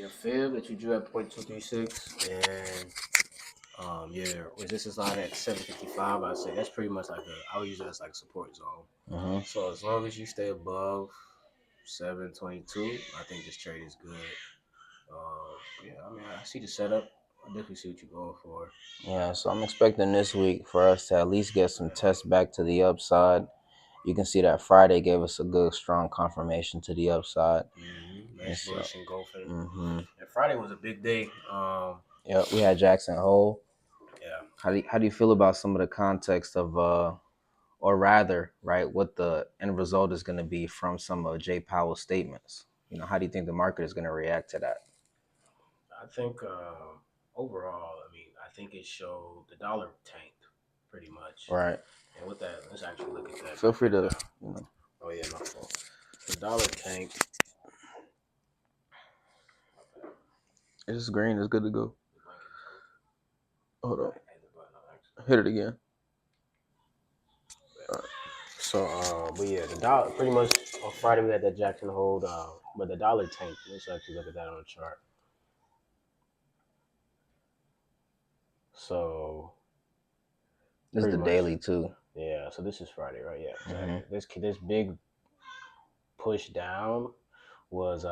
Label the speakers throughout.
Speaker 1: your fib that you drew at 0.236 and your resistance line at 755, I'd say that's pretty much like I would use it as like a support zone. So as long as you stay above 722, I think this trade is good. Yeah, I mean, I see the setup. I definitely see what you're going for.
Speaker 2: Yeah, so I'm expecting this week for us to at least get some tests back to the upside. You can see that Friday gave us a good, strong confirmation to the upside.
Speaker 1: Nice bullish engulfing.
Speaker 2: And
Speaker 1: Friday was a big day.
Speaker 2: Yeah, we had Jackson Hole.
Speaker 1: Yeah.
Speaker 2: How do you feel about some of the context of or rather, right, what the end result is going to be from some of Jay Powell's statements? How do you think the market is going to react to that?
Speaker 1: I think overall, I think it showed the dollar tanked pretty much.
Speaker 2: Right.
Speaker 1: And with that, let's actually look at that.
Speaker 2: Feel free to.
Speaker 1: Oh yeah, my fault. The dollar tanked.
Speaker 2: It's green. It's good to go. Hold on. Hit it again.
Speaker 1: So, but yeah, the dollar pretty much on Friday we had that Jackson hold, but the dollar tanked. Let's actually look at that on the chart. So
Speaker 2: this is the daily too.
Speaker 1: Yeah, so this is Friday, right? Yeah, exactly. This big push down was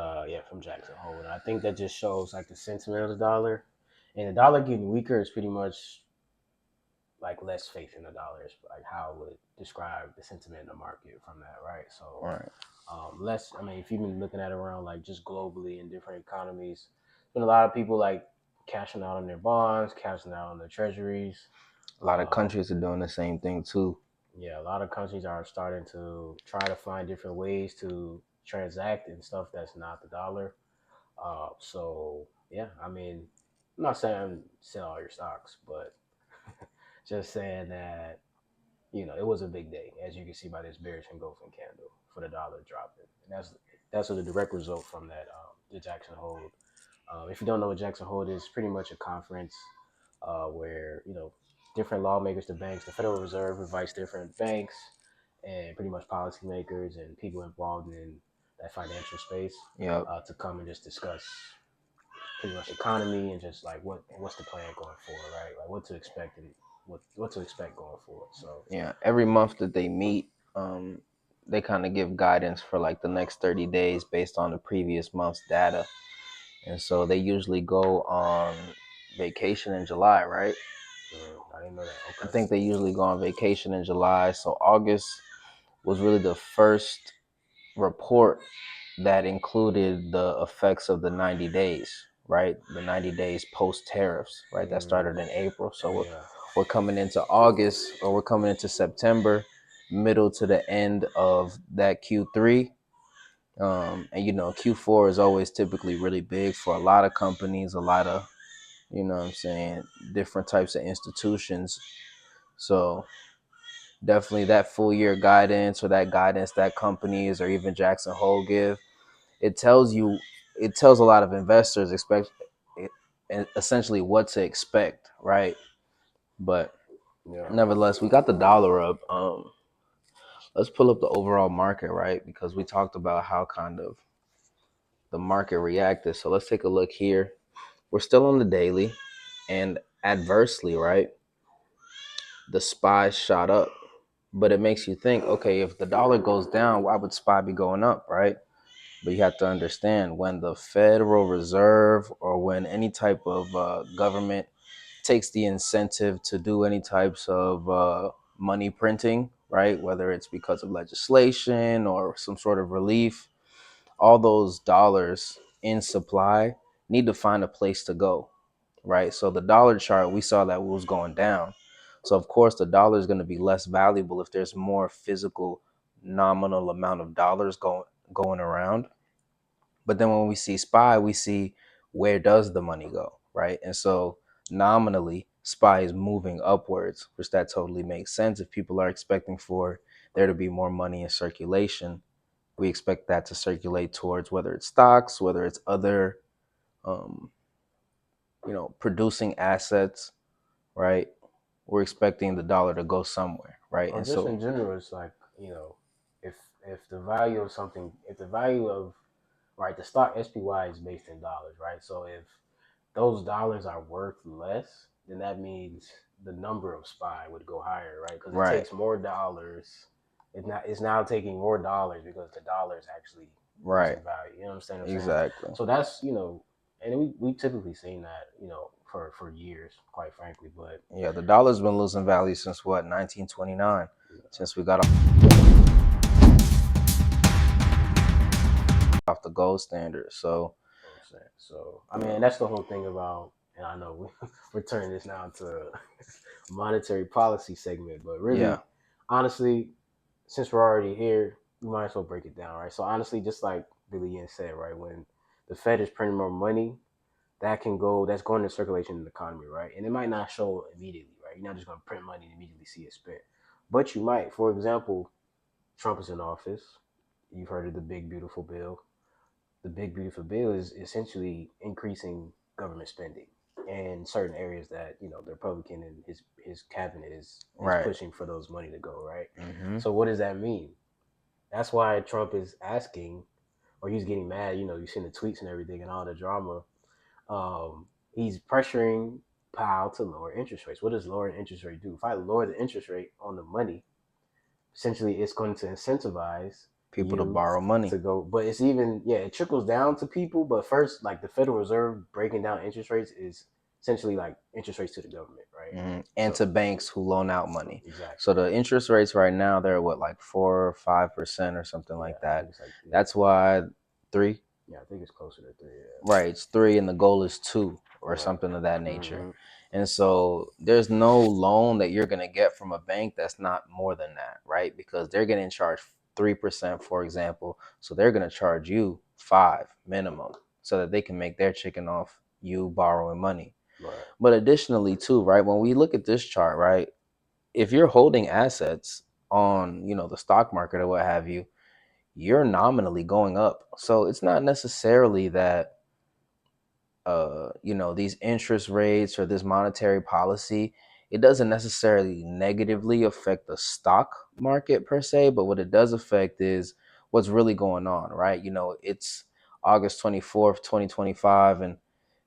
Speaker 1: from Jackson Hole, and I think that just shows like the sentiment of the dollar, and the dollar getting weaker is pretty much like less faith in the dollar is like how I would describe the sentiment in the market from that, right? So less. If you've been looking at it around like just globally in different economies, there's been a lot of people like cashing out on their bonds, cashing out on their treasuries.
Speaker 2: A lot of countries are doing the same thing too.
Speaker 1: Yeah, a lot of countries are starting to try to find different ways to transact and stuff that's not the dollar. So yeah, I'm not saying sell all your stocks, but just saying that it was a big day, as you can see by this bearish engulfing candle for the dollar dropping, and that's a direct result from that the Jackson Hole. If you don't know what Jackson Hole is, pretty much a conference where different lawmakers, the banks, the Federal Reserve invites different banks and pretty much policymakers and people involved in that financial space to come and just discuss pretty much economy and just like what's the plan going forward, right? Like what to expect and what to expect going forward. So
Speaker 2: yeah, every month that they meet, they kind of give guidance for like the next 30 days based on the previous month's data. And so they usually go on vacation in July, right?
Speaker 1: I didn't know that. Okay.
Speaker 2: I think they usually go on vacation in July. So August was really the first report that included the effects of the 90 days, right? The 90 days post tariffs, right? That started in April. So we're coming into August, or we're coming into September, middle to the end of that Q3. And Q4 is always typically really big for a lot of companies, a lot of, different types of institutions. So definitely that full year guidance or that guidance that companies or even Jackson Hole give, it tells a lot of investors essentially what to expect, right? But nevertheless, we got the dollar up. Let's pull up the overall market, right? Because we talked about how kind of the market reacted. So let's take a look here. We're still on the daily, and adversely, right? The SPY shot up, but it makes you think, okay, if the dollar goes down, why would SPY be going up, right? But you have to understand, when the Federal Reserve or when any type of government takes the incentive to do any types of money printing, right? Whether it's because of legislation or some sort of relief, all those dollars in supply need to find a place to go, right? So the dollar chart, we saw that it was going down. So of course the dollar is going to be less valuable if there's more physical nominal amount of dollars going around. But then when we see SPY, we see where does the money go, right? And so nominally, SPY is moving upwards, which that totally makes sense. If people are expecting for there to be more money in circulation, we expect that to circulate towards whether it's stocks, whether it's other, producing assets, right? We're expecting the dollar to go somewhere, right?
Speaker 1: Or
Speaker 2: And
Speaker 1: just
Speaker 2: so
Speaker 1: in general, it's like if the value of something, if the value of right? The stock SPY is based in dollars, right? So if those dollars are worth less, then that means the number of SPY would go higher, right? Because it
Speaker 2: Right.
Speaker 1: takes more dollars. It's now taking more dollars because the dollar is actually
Speaker 2: Right.
Speaker 1: losing value. You know what I'm saying?
Speaker 2: Exactly.
Speaker 1: So that's and we typically seen that for years, quite frankly. But
Speaker 2: yeah, the dollar's been losing value since what 1929, since we got off the gold standard. So
Speaker 1: I mean, that's the whole thing about. And I know we're turning this now to a monetary policy segment, but really,
Speaker 2: yeah,
Speaker 1: honestly, since we're already here, we might as well break it down, right? So honestly, just like Billy Yen said, right, when the Fed is printing more money, that's going into circulation in the economy, right? And it might not show immediately, right? You're not just going to print money and immediately see it spent, but you might. For example, Trump is in office. You've heard of the Big Beautiful Bill. The Big Beautiful Bill is essentially increasing government spending in certain areas that the Republican and his cabinet is
Speaker 2: right.
Speaker 1: pushing for those money to go, right.
Speaker 2: Mm-hmm.
Speaker 1: So what does that mean? That's why Trump is asking, or he's getting mad. You've seen the tweets and everything and all the drama. He's pressuring Powell to lower interest rates. What does lowering interest rate do? If I lower the interest rate on the money, essentially it's going to incentivize
Speaker 2: People to
Speaker 1: you
Speaker 2: borrow money.
Speaker 1: to go. But it's even, it trickles down to people. But first, like the Federal Reserve breaking down interest rates is essentially like interest rates to the government, right?
Speaker 2: Mm-hmm. And to banks who loan out money.
Speaker 1: Exactly.
Speaker 2: So the interest rates right now, they're what, like 4 or 5% or something like that. That's why 3.
Speaker 1: Yeah, I think it's closer to 3.
Speaker 2: Right, it's 3, and the goal is 2 or something of that nature. Mm-hmm. And so there's no loan that you're gonna get from a bank that's not more than that, right? Because they're getting charged 3%, for example. So they're gonna charge you 5 minimum, so that they can make their chicken off you borrowing money.
Speaker 1: Right.
Speaker 2: But additionally, too, right, when we look at this chart, right, if you're holding assets on, the stock market or what have you, you're nominally going up. So it's not necessarily that these interest rates or this monetary policy, it doesn't necessarily negatively affect the stock market per se, but what it does affect is what's really going on, right? It's August 24th, 2025, and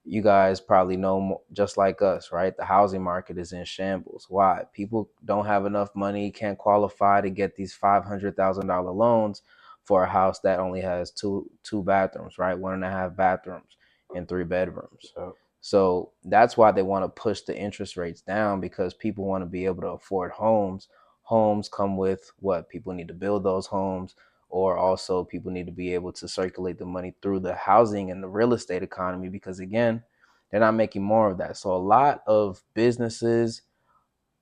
Speaker 2: you guys probably know, just like us, right? The housing market is in shambles. Why? People don't have enough money, can't qualify to get these $500,000 loans for a house that only has two bathrooms, right? 1.5 bathrooms and 3 bedrooms. So that's why they want to push the interest rates down, because people want to be able to afford homes. Homes come with what? People need to build those homes, or also people need to be able to circulate the money through the housing and the real estate economy, because again, they're not making more of that. So a lot of businesses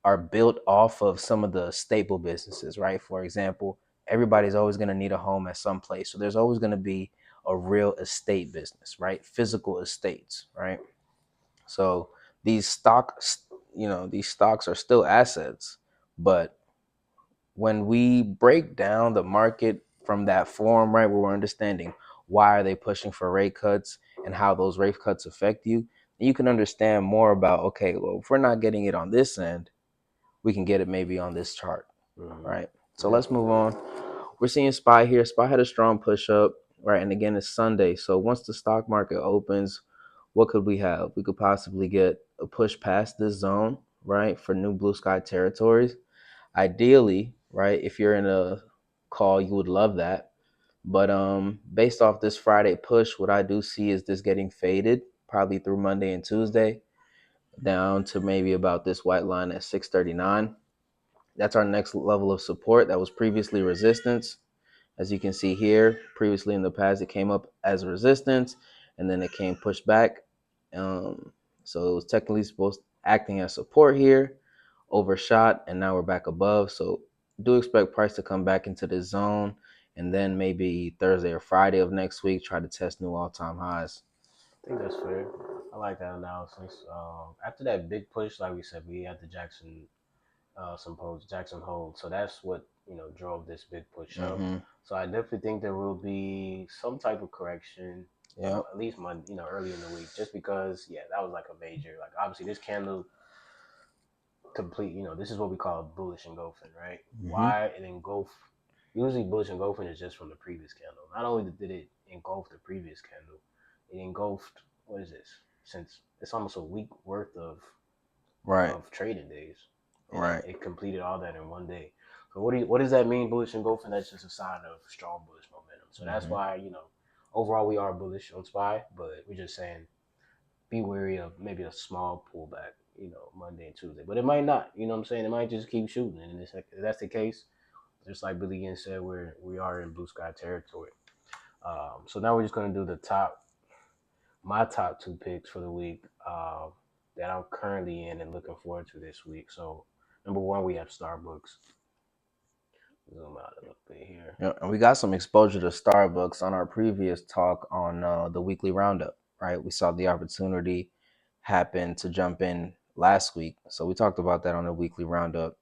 Speaker 2: are built off of some of the staple businesses, right? For example, everybody's always going to need a home at some place. So there's always going to be a real estate business, right? Physical estates, right? So these stocks, these stocks are still assets, but when we break down the market from that form, right, where we're understanding why are they pushing for rate cuts and how those rate cuts affect you, you can understand more about, okay, well, if we're not getting it on this end, we can get it maybe on this chart, right? So let's move on. We're seeing SPY here. SPY had a strong push up, right? And again, it's Sunday. So once the stock market opens, what could we have? We could possibly get a push past this zone, right, for new blue sky territories. Ideally, right, if you're in a call, you would love that. But based off this Friday push, what I do see is this getting faded probably through Monday and Tuesday down to maybe about this white line at 639. That's our next level of support. That was previously resistance. As you can see here, previously in the past, it came up as resistance, and then it came pushed back. So it was technically supposed acting as support here, overshot, and now we're back above. So do expect price to come back into this zone, and then maybe Thursday or Friday of next week, try to test new all-time highs.
Speaker 1: I think that's fair. I like that analysis. After that big push, like we said, we had the Jackson hold. So that's what drove this big push up. So I definitely think there will be some type of correction. Yeah. At least early in the week, just because that was like a major, like obviously this candle complete. This is what we call bullish engulfing, right? Why it engulf? Usually bullish engulfing is just from the previous candle. Not only did it engulfed the previous candle. It engulfed, what is this? Since it's almost a week worth of trading days, and it completed all that in one day. So what does that mean, bullish engulfing? That's just a sign of strong bullish momentum. So that's why overall we are bullish on SPY, but we're just saying be wary of maybe a small pullback, Monday and Tuesday. But it might not, you know what I'm saying? It might just keep shooting. And if that's the case, just like Billy Ginn said, we are in blue sky territory. So now we're just gonna do my top two picks for the week that I'm currently in and looking forward to this week. So number one, we have StarBucks. Zoom out a little bit here.
Speaker 2: Yeah, and we got some exposure to StarBucks on our previous talk on the weekly roundup, right? We saw the opportunity happen to jump in last week, so we talked about that on the weekly roundup.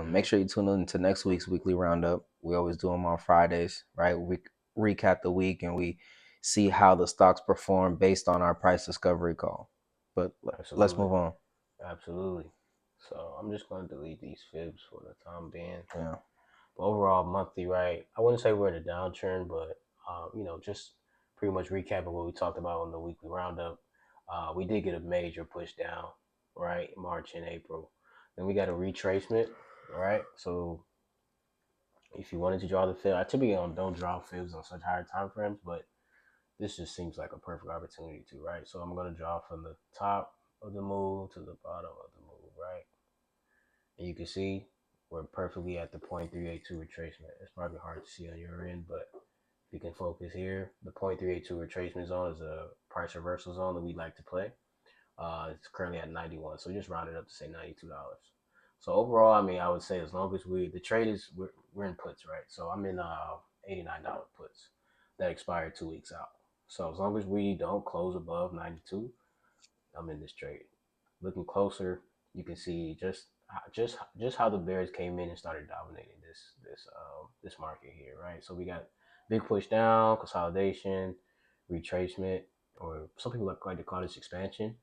Speaker 2: Make sure you tune in to next week's weekly roundup. We always do them on Fridays, right? We recap the week and we see how the stocks perform based on our price discovery call. But let's move on.
Speaker 1: Absolutely. So I'm just going to delete these fibs for the time being.
Speaker 2: Yeah.
Speaker 1: But overall, monthly, right? I wouldn't say we're in a downturn, but just pretty much recapping what we talked about on the weekly roundup. We did get a major push down, right? March and April. Then we got a retracement, right? So if you wanted to draw the fib, I typically don't draw fibs on such higher time frames, but this just seems like a perfect opportunity to, right? So I'm going to draw from the top of the move to the bottom of the move, right? And you can see we're perfectly at the 0.382 retracement. It's probably hard to see on your end, but if you can focus here, the 0.382 retracement zone is a price reversal zone that we like to play. It's currently at 91, so just round it up to say $92. So overall, I mean, I would say as long as the trade is, we're in puts, right? So I'm in $89 puts that expired 2 weeks out. So as long as we don't close above 92, I'm in this trade. Looking closer, you can see just how the Bears came in and started dominating this market here, right? So we got big push down, consolidation, retracement, or some people like to call this expansion,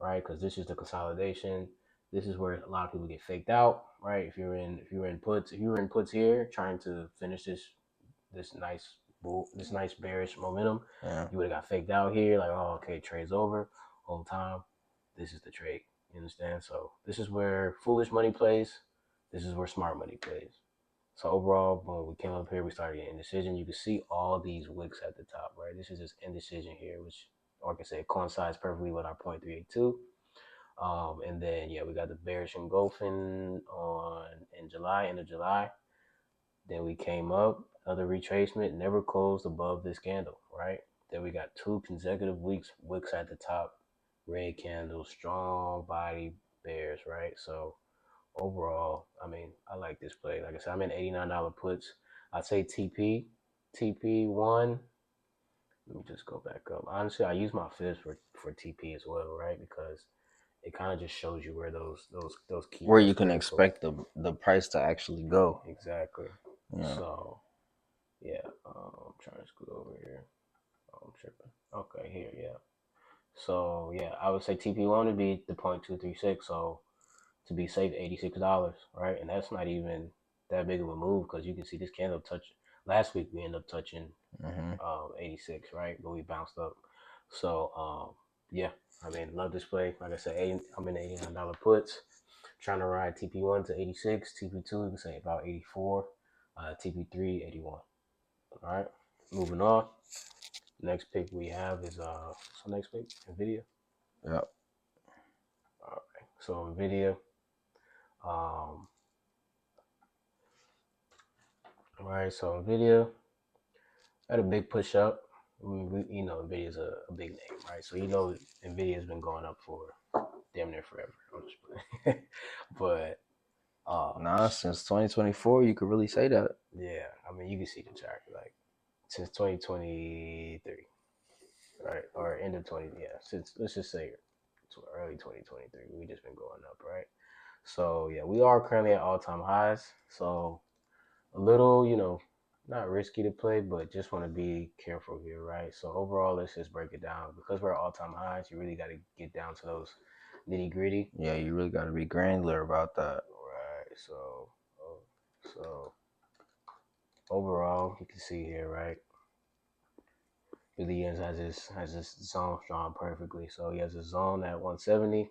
Speaker 1: right? Because this is the consolidation. This is where a lot of people get faked out, right? If you were in puts here trying to finish this nice bearish momentum, you would have got faked out here. Like, oh, okay, trade's over. Whole time, this is the trade. You understand? So this is where foolish money plays. This is where smart money plays. So overall, when we came up here, we started getting indecision. You can see all these wicks at the top, right? This is just indecision here, which, like I said, coincides perfectly with our 0.382. And then, we got the bearish engulfing in July, end of July. Then we came up, another retracement, never closed above this candle, right? Then we got 2 consecutive wicks at the top, red candles, strong body bears, right? So overall, I mean, I like this play. Like I said, I'm in $89 puts. I'd say TP1. Let me just go back up. Honestly, I use my fibs for TP as well, right? Because it kind of just shows you where those key
Speaker 2: where you can expect the price to actually go.
Speaker 1: Exactly.
Speaker 2: Yeah.
Speaker 1: So I'm trying to scoot over here. Oh, I'm tripping. Okay, here, yeah. So I would say TP1 would be the 0.236. So to be safe, $86, right? And that's not even that big of a move because you can see this candle touch. Last week we ended up touching 86, right? But we bounced up. So I mean, love this play. Like I said, I'm in $89 puts. Trying to ride TP1 to 86, TP2 you can say about 84, TP3 81. All right, moving on. Next pick we have is next pick, Nvidia.
Speaker 2: Yeah.
Speaker 1: All right, so Nvidia. All right, so Nvidia had a big push up. Nvidia is a big name, right? So Nvidia has been going up for damn near forever. But
Speaker 2: since 2024, you could really say that.
Speaker 1: Yeah, I mean, you can see the chart like since 2023, right, or end of 20. Yeah, since let's just say early 2023, we just been going up, right? So we are currently at all-time highs. So a little, not risky to play, but just want to be careful here, right? So overall, let's just break it down. Because we're at all-time highs, you really got to get down to those nitty-gritty.
Speaker 2: Yeah, you really got to be granular about that.
Speaker 1: Right. So overall, you can see here, right? The ends has this zone drawn perfectly. So he has a zone at 170.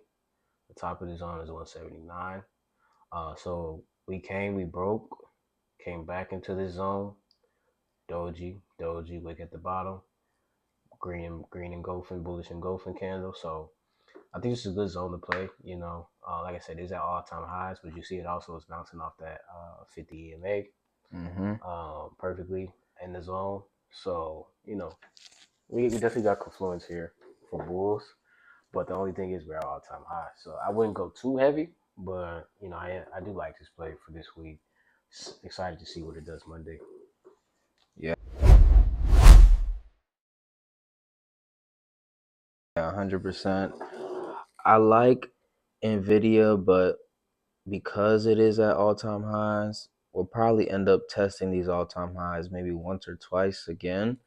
Speaker 1: The top of the zone is 179. So we broke, came back into this zone. Doji, wick at the bottom. Green engulfing, bullish engulfing candle. So I think this is a good zone to play. Like I said, it's at all time highs, but you see it also is bouncing off that 50 EMA perfectly in the zone. So we definitely got confluence here for bulls, but the only thing is we're at all time high. So I wouldn't go too heavy, but I do like this play for this week. Excited to see what it does Monday.
Speaker 2: Yeah. 100%. I like Nvidia, but because it is at all-time highs, we'll probably end up testing these all-time highs maybe once or twice again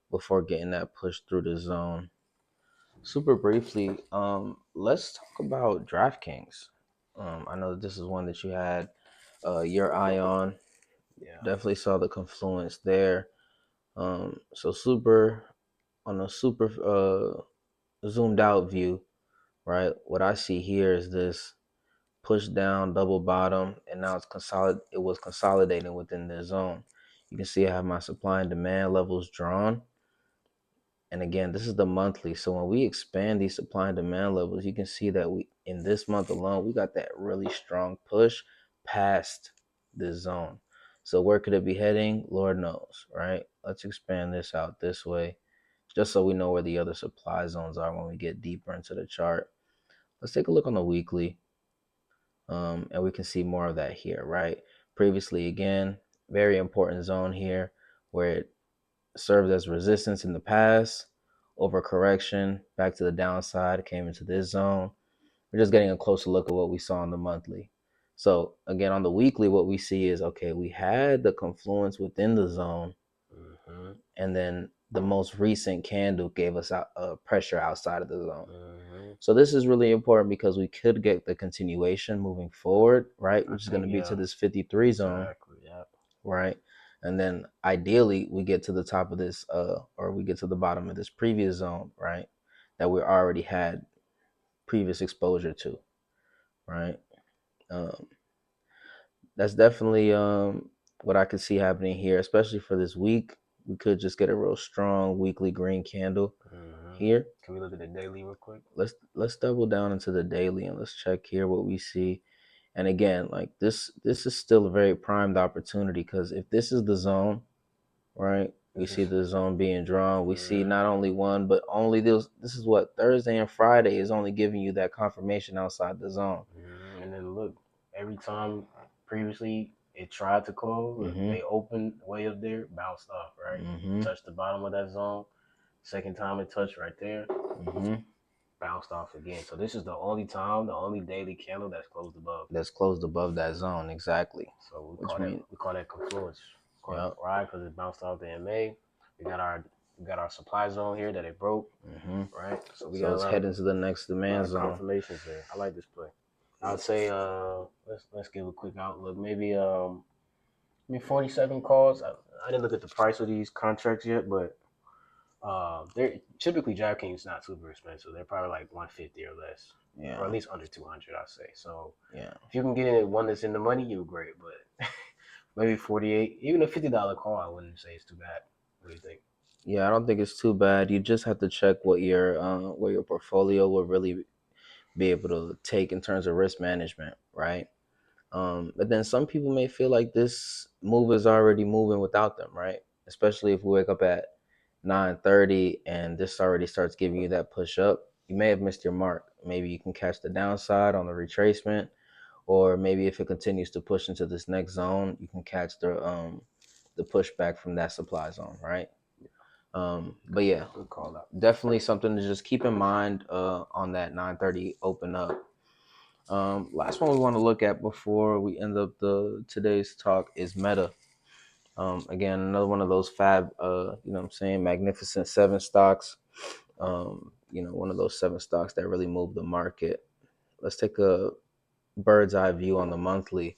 Speaker 2: before getting that push through the zone. Super briefly, let's talk about DraftKings. I know that this is one that you had your eye on.
Speaker 1: Yeah.
Speaker 2: Definitely saw the confluence there. So super on a super zoomed out view, right? What I see here is this push down, double bottom, and now it was consolidating within this zone. You can see I have my supply and demand levels drawn. And again, this is the monthly. So when we expand these supply and demand levels, you can see that we in this month alone, we got that really strong push past this zone. So where could it be heading? Lord knows, right? Let's expand this out this way, just so we know where the other supply zones are when we get deeper into the chart. Let's take a look on the weekly. And we can see more of that here, right? Previously, again, very important zone here where it served as resistance in the past, overcorrection, back to the downside, came into this zone. We're just getting a closer look at what we saw on the monthly. So again, on the weekly, what we see is, okay, we had the confluence within the zone, and then the most recent candle gave us pressure outside of the zone. So this is really important because we could get the continuation moving forward, right? Which is going to be to this 53 zone,
Speaker 1: Exactly. Yep.
Speaker 2: right? And then ideally we get to the top of this, or we get to the bottom of this previous zone, right? That we already had previous exposure to, right? That's definitely what I could see happening here, especially for this week. We could just get a real strong weekly green candle here.
Speaker 1: Can we look at the daily real quick?
Speaker 2: Let's double down into the daily and let's check here what we see. And again, like this is still a very primed opportunity, because if this is the zone, right? We see the zone being drawn. We see not only one, but only this. This is what Thursday and Friday is only giving you that confirmation outside the zone.
Speaker 1: And then look, every time previously it tried to close, they opened way up there, bounced off, right? Touched the bottom of that zone. Second time it touched right there, bounced off again. So this is the only daily candle that's closed above.
Speaker 2: That's closed above that zone, exactly.
Speaker 1: So we call that confluence, right? Because it bounced off the MA. We got our supply zone here that it broke, right?
Speaker 2: So it's heading to the next demand zone.
Speaker 1: Confirmations there. I like this play. I would say let's give a quick outlook. Maybe 47 calls. I didn't look at the price of these contracts yet, but they're typically DraftKings not super expensive. They're probably like 150 or less, or at least under 200, I'd say. So if you can get in one that's in the money, you're great. But maybe 48, even a $50 call, I wouldn't say it's too bad. What do you think?
Speaker 2: Yeah, I don't think it's too bad. You just have to check what your portfolio will really be able to take in terms of risk management, right? But then some people may feel like this move is already moving without them, right? Especially if we wake up at 9:30 and this already starts giving you that push up. You may have missed your mark. Maybe you can catch the downside on the retracement, or maybe if it continues to push into this next zone, you can catch the pushback from that supply zone, right? But yeah,
Speaker 1: good call out.
Speaker 2: Definitely something to just keep in mind on that 9:30 open up. Last one we want to look at before we end up today's talk is Meta. Again, another one of those fab, magnificent seven stocks. One of those seven stocks that really move the market. Let's take a bird's eye view on the monthly,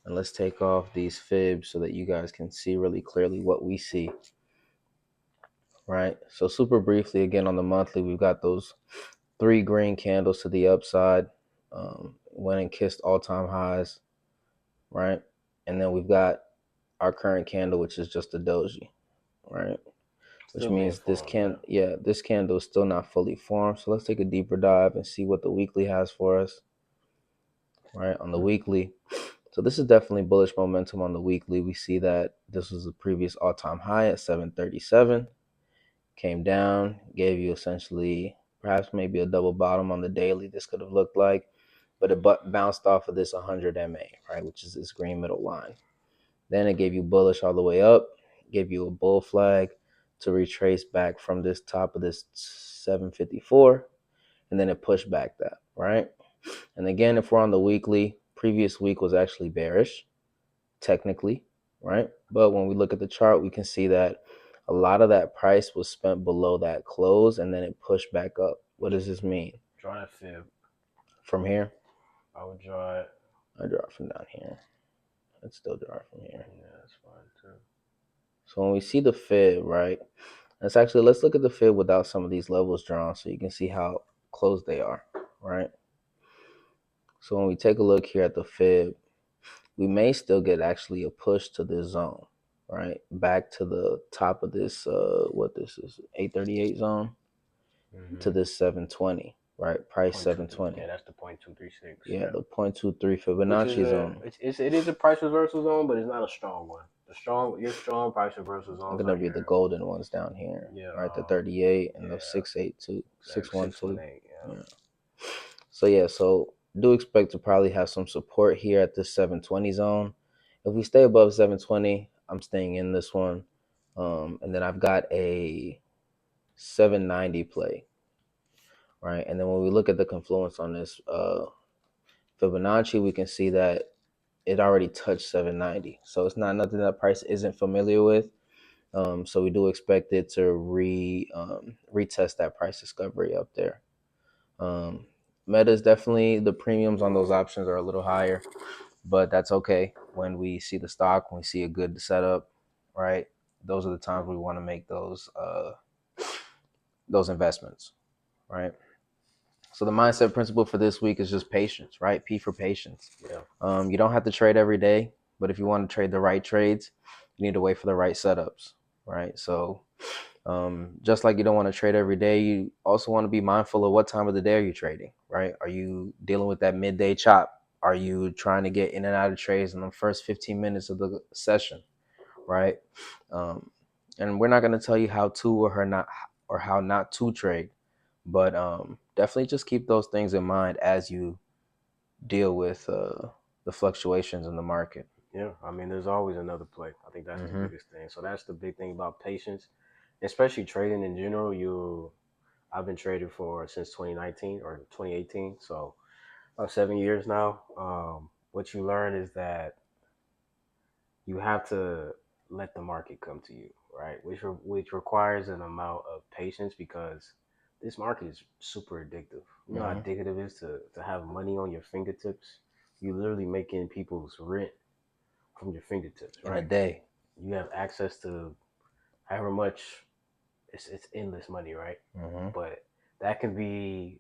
Speaker 2: and let's take off these fibs so that you guys can see really clearly what we see. right? So super briefly, again, on the monthly, we've got those 3 green candles to the upside, went and kissed all-time highs, right? And then we've got our current candle, which is just a doji, right? Which
Speaker 1: Still being
Speaker 2: means
Speaker 1: formed, yeah.
Speaker 2: this candle is still not fully formed. So let's take a deeper dive and see what the weekly has for us, right? On the weekly, so this is definitely bullish momentum on the weekly. We see that this was the previous all-time high at 737, came down, gave you essentially perhaps maybe a double bottom on the daily. This could have looked like, but it bounced off of this 100 MA, right, which is this green middle line. Then it gave you bullish all the way up, gave you a bull flag to retrace back from this top of this 754, and then it pushed back that, right? And again, if we're on the weekly, previous week was actually bearish, technically, right? But when we look at the chart, we can see that a lot of that price was spent below that close, and then it pushed back up. What does this mean?
Speaker 1: Draw that fib.
Speaker 2: From here?
Speaker 1: I would draw it.
Speaker 2: I draw it from down here. Let's still draw it from here.
Speaker 1: Yeah, that's fine too.
Speaker 2: So when we see the fib, right? Let's look at the fib without some of these levels drawn so you can see how close they are, right? So when we take a look here at the fib, we may still get actually a push to this zone, right? Back to the top of this, what this is, 838 zone to this 720, right? Price 720.
Speaker 1: Yeah, that's the 0.236.
Speaker 2: Yeah, the 0.23
Speaker 1: Which is
Speaker 2: Fibonacci zone.
Speaker 1: it is a price reversal zone, but it's not a strong one. Your strong price reversal zones
Speaker 2: Gonna
Speaker 1: are
Speaker 2: be the
Speaker 1: your
Speaker 2: golden ones down here,
Speaker 1: yeah,
Speaker 2: right? The 38 and
Speaker 1: yeah,
Speaker 2: the 682,
Speaker 1: exactly
Speaker 2: 612.
Speaker 1: 618. Yeah.
Speaker 2: Yeah. So yeah, so do expect to probably have some support here at this 720 zone. If we stay above 720, I'm staying in this one. And then I've got a 790 play, right? And then when we look at the confluence on this Fibonacci, we can see that it already touched 790. So it's not nothing that price isn't familiar with. So we do expect it to retest that price discovery up there. Meta is definitely, the premiums on those options are a little higher, but that's okay. When we see the stock, when we see a good setup, right? Those are the times we want to make those investments, right? So the mindset principle for this week is just patience, right? P for patience.
Speaker 1: Yeah.
Speaker 2: You don't have to trade every day, but if you want to trade the right trades, you need to wait for the right setups, right? So just like you don't want to trade every day, you also want to be mindful of what time of the day are you trading, right? Are you dealing with that midday chop? Are you trying to get in and out of trades in the first 15 minutes of the session, right? And we're not going to tell you how to or how not to trade, but definitely just keep those things in mind as you deal with the fluctuations in the market.
Speaker 1: Yeah, I mean, there's always another play. I think that's the biggest thing. So that's the big thing about patience, especially trading in general. I've been trading for since 2019 or 2018, so about 7 years now. What you learn is that you have to let the market come to you, right? Which requires an amount of patience because this market is super addictive. You know how addictive it is to have money on your fingertips. You literally making people's rent from your fingertips,
Speaker 2: In a
Speaker 1: right?
Speaker 2: day.
Speaker 1: You have access to however much. It's endless money, right? But that can be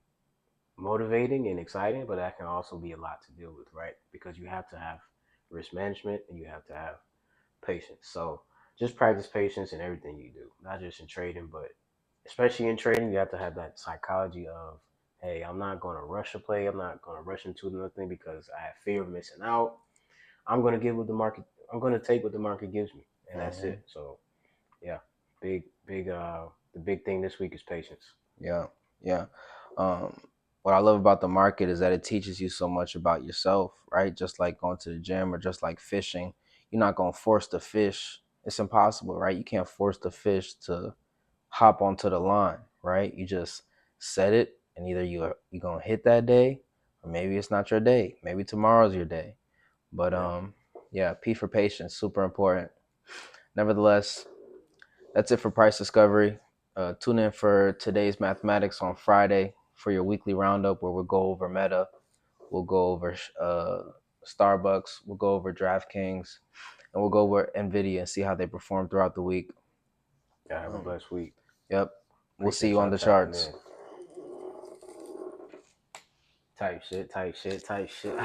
Speaker 1: motivating and exciting, but that can also be a lot to deal with, right? Because you have to have risk management and you have to have patience. So just practice patience in everything you do, not just in trading, but especially in trading, you have to have that psychology of, hey, I'm not going to rush a play. I'm not going to rush into another thing because I have fear of missing out. I'm going to give what the market. I'm going to take what the market gives me, and that's it. So yeah, big. The big thing this week is patience.
Speaker 2: Yeah, yeah. Um, what I love about the market is that it teaches you so much about yourself, right? Just like going to the gym or just like fishing, you're not gonna force the fish. It's impossible, right? You can't force the fish to hop onto the line, right? You just set it, and either you're gonna hit that day, or maybe it's not your day. Maybe tomorrow's your day. But
Speaker 1: Yeah.
Speaker 2: yeah, P for patience, super important. Nevertheless, that's it for price discovery. Tune in for today's mathematics on Friday for your weekly roundup where we'll go over Meta, we'll go over StarBucks, we'll go over DraftKings, and we'll go over Nvidia and see how they perform throughout the week.
Speaker 1: Yeah. Have a blessed week.
Speaker 2: Yep. We'll see
Speaker 1: Appreciate
Speaker 2: you on
Speaker 1: y'all
Speaker 2: the
Speaker 1: tapping
Speaker 2: charts.
Speaker 1: in. Type shit, type shit, type shit.